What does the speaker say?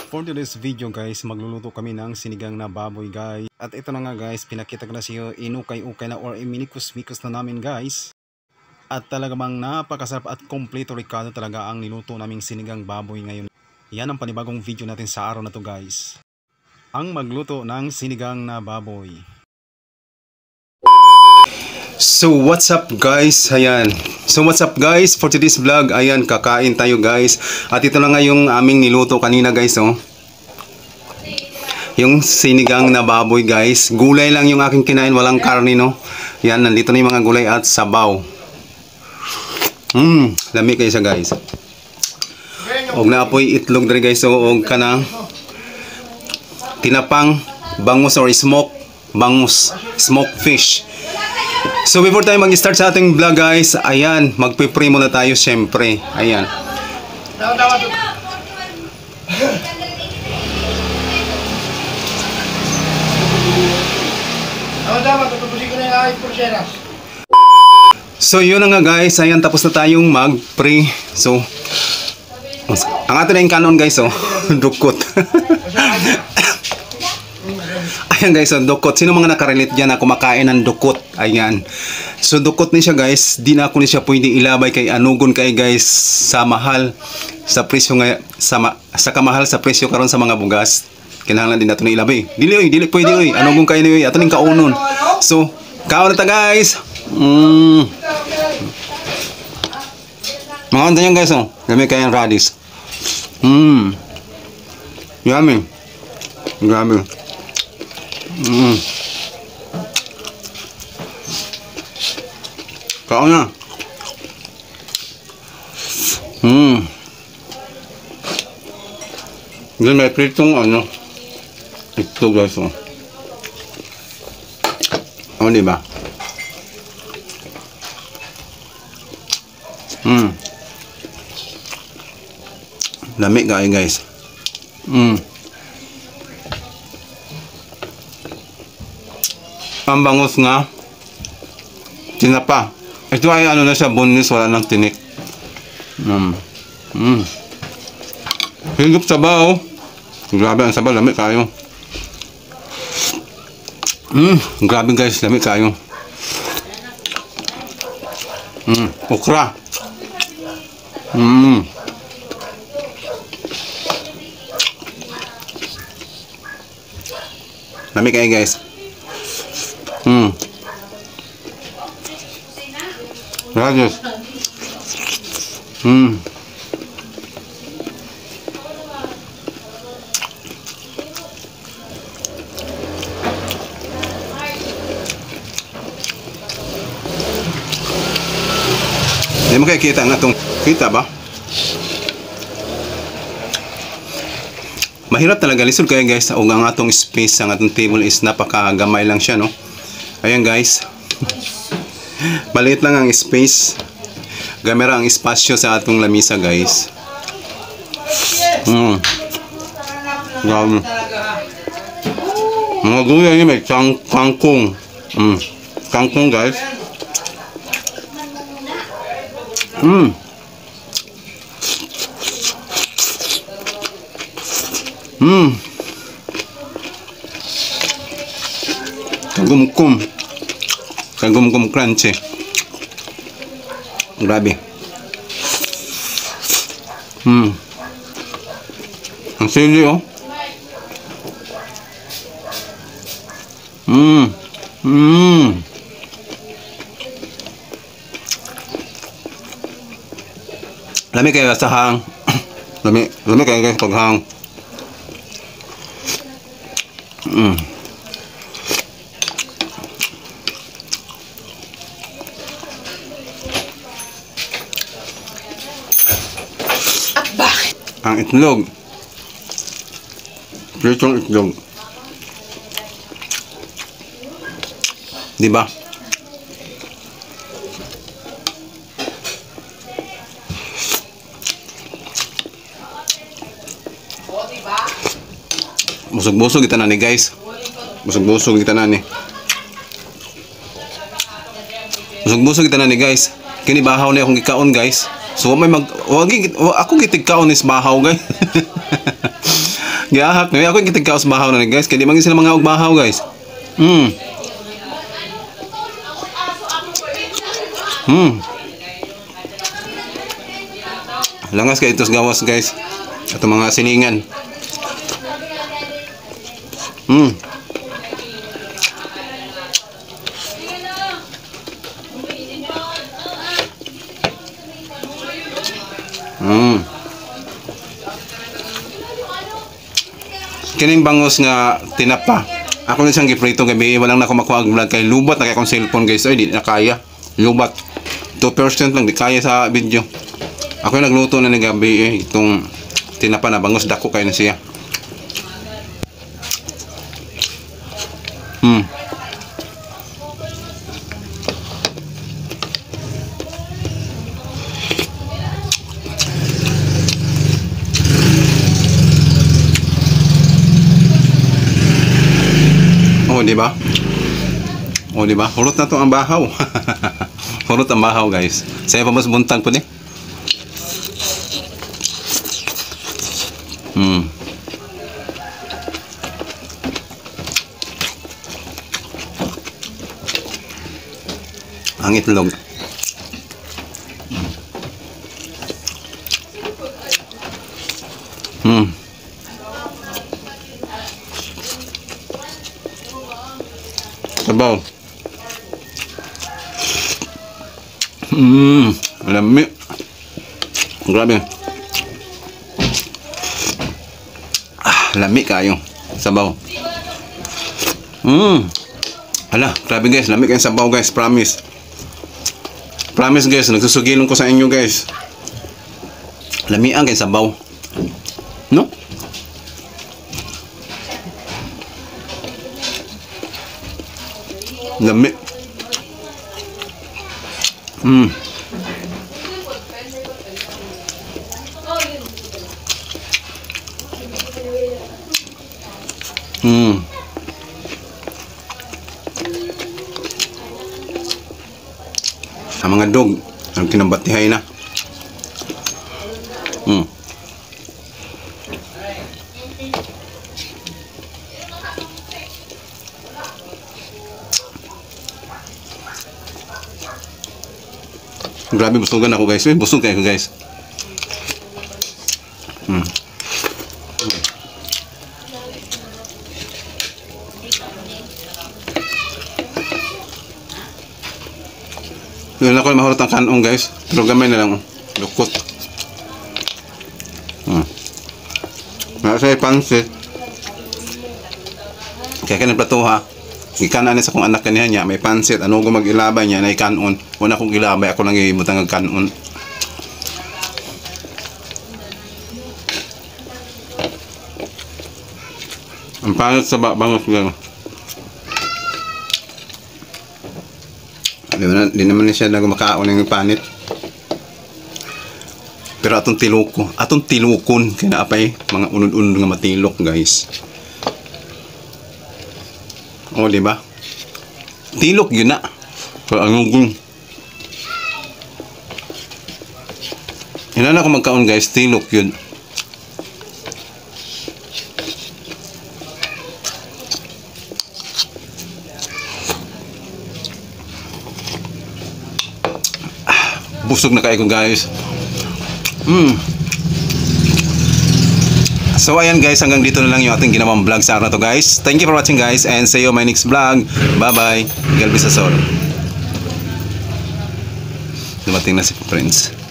For today's video guys, magluluto kami ng sinigang na baboy guys. At ito na nga guys, pinakita ko na siyo inukay-ukay na or iminikos-mikos na namin guys. At talaga bang napakasarap at kompleto ricado talaga ang niluto naming sinigang baboy ngayon. Yan ang panibagong video natin sa araw na to guys. Ang magluto ng sinigang na baboy. So what's up guys, ayan. So what's up guys, for today's vlog, ayan, kakain tayo guys. At ito na nga yung aming niluto kanina guys, oh. Yung sinigang na baboy guys. Gulay lang yung aking kinain, walang karne, no. Yan, nandito na yung mga gulay at sabaw. Lami kayo sa guys. Og naapoy itlog diri guys, so og kanang tinapang bangus or smoke bangus, smoked fish. So before tayo mag-start sa ating vlog guys, ayan, magpe-pray muna tayo syempre. Ayan. So yun na nga guys, ayan, tapos na tayong mag-pray. So ang ato na yung kanon guys, oh, dukot. Ayan guys, so dukot. Sino mga nakarelate dyan na kumakain ng dukot? Ayan. So dukot ni siya guys. Di na ako ni siya pwede ilabay kay anugon kay guys sa mahal. Sa presyo nga, sa kamahal sa presyo karon sa mga bugas. Kinahanglan din nato ni ilabay. Dili pwede oy. Anugon kay ni ato ning kaunon. So, kaon na ta guys. Mga kanta yan guys, oh. Gamit kayang radish. Yummy. Grabe. Kaon na. Then may pritong ano. Ito guys, oh. Oh, diba? Lamig kayo guys. Ang bangus nga tinapa. Ito ay ano na siya, boneless, wala nang tinik. Higop sabaw. Grabe ang sabaw, lamig kayo. Grabe guys, lamig kayo. Okra. Lamig kayo guys. Radios. Hindi mo kaya kita nga itong kita ba? Mahirap talaga lisod kaya guys. O ang atong space, ang atong table is napakagamay lang siya, no? Ayan guys. Maliit lang ang space. Gamera ang espasyo sa atong lamisa guys. Grabe. Mga gulay niya may kangkong. Kangkong guys. Kagumkum crunchy. Grabe. Ang sili, oh. Lami kayo sa hang. Lami kayo guys pag hang. Ang itlog. Pritong itlog. Diba? Busog-busog kita na ni guys. Busog-busog kita na ni. Busog-busog kita na ni guys. Kini bahaw na akong gikaon guys. So may ako gitigkaon is bahaw guys. Giahak na. Ako yung kitagkaos bahaw na ni guys. Kaya di man sila mga bahaw guys. Hmm. Hmm. Langas kayo itos gawas guys. Ito mga siningan. Hmm. Hmm. Kining bangus nga tinapa. Ako na siyang giprito gabi. Walang na ako makuha ang vlog kay lubat na kay akong cellphone guys. Ay di na kaya. Lubat. 2% lang di kaya sa video. Ako yung nagluto na ni gabi itong tinapa na bangus dako kayo na siya. Hmm. Oh, di ba? Oh, di ba? Hurot na to ang bahaw. Hurot ang bahaw, guys. Saya pa mas buntag po ni. Hmm. Ang itlog. Hmm. Sabaw. Lami. Grabe. Lami kayo. Sabaw. Hala, grabe guys. Lami kayo sabaw guys. Promise. Promise guys. Nagsusugilong ko sa inyo guys. Lami ang kayo sabaw. No? Lami. Ang mga dog ang kinabatihay na. Grabe busugan ako guys. Busog kayo guys. Yun ako mahurot ang kanong guys. Pero gamay na lang. Lukot. Nasa pansit. Kaya ka ng plato ha. Ikanan sa kong anak kaniya niya. May pansit. Ano ko mag-ilabay niya na ikanon. Una kong ilabay. Ako lang ibutang ang kanon. Ang pansit sa bangus lang. Di naman siya makaon ng panit. Pero atong tilukon kaya naapay mga unod-unod nga matilok guys. O di ba? Tilok yun na. Pero ang hinala ko magkaon guys, tilok yun. Busog na kayo guys. So ayan guys, hanggang dito na lang yung ating ginawang vlog sa araw na to guys. Thank you for watching guys and see you on my next vlog. Bye bye. Galbi sa sol. Dumating na si Prince.